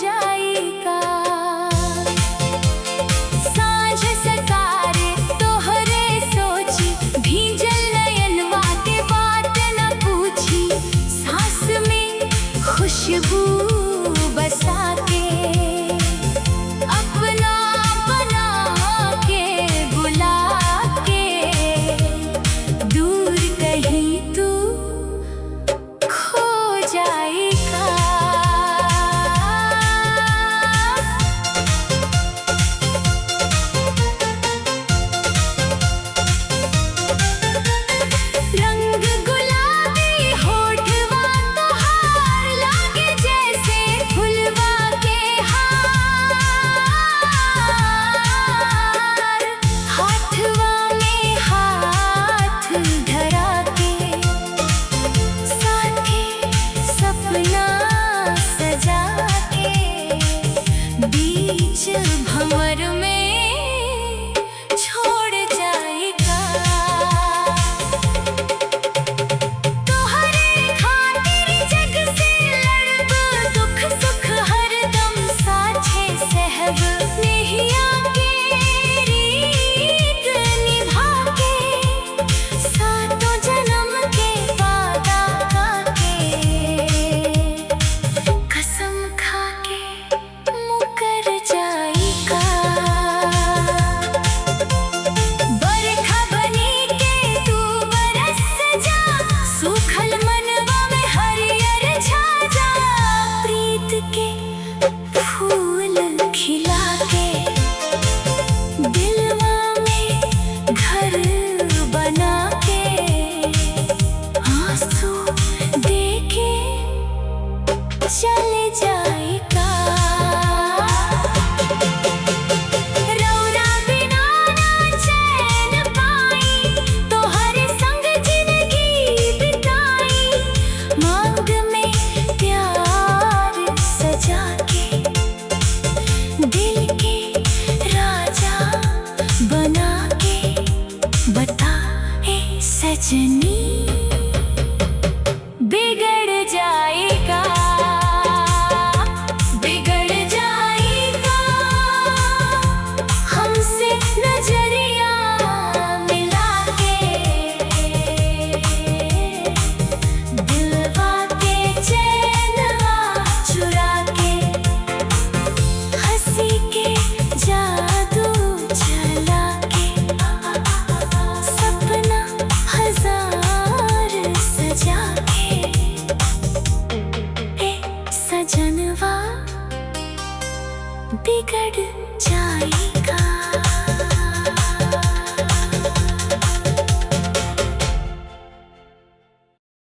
जाएगा। सांझ सकारे तोहरे सोची, भीजल नयनवा के बात न पूछी। सांस में खुशबू बसा के अपना बना के बुला के, दूर कहीं तू खो जाएगा। रंग गुलाबी होठवा तोहार लागे जैसे फुलवा के हार। हाथवा में हाथ धरा के साथी सपना सजा के, बीच भंवर में छोड़ जाएगा। तोहरे खातिर जग से लड़ब, दुख सुख हरदम साझे सहब। नेहिया के रीत निभा के, सातों जन्म के वादा के, कसम खा के मुकर जाएगा। बरखा बनी के तू बरस जा, सूखल मनवा में हरियर छा जा। प्रीत के फूल खिला के, दिलवा में घर बना के, आंसू दे के चले जाएगा। रौरा बिना ना चैन पाई, तोहरे संग जिंदगी बिताई। मांग में प्यार सजा के, दिल के राजा बना के, बता ए सजनी बिगड़ जाएगा। बिगड़ जाएगा हमसे नजरिया मिला के, दिलवा के चैनवा चुरा के, हंसी के जादू चला के, सपना हजार सजा के, ए सजनवा बिगड़ जाए।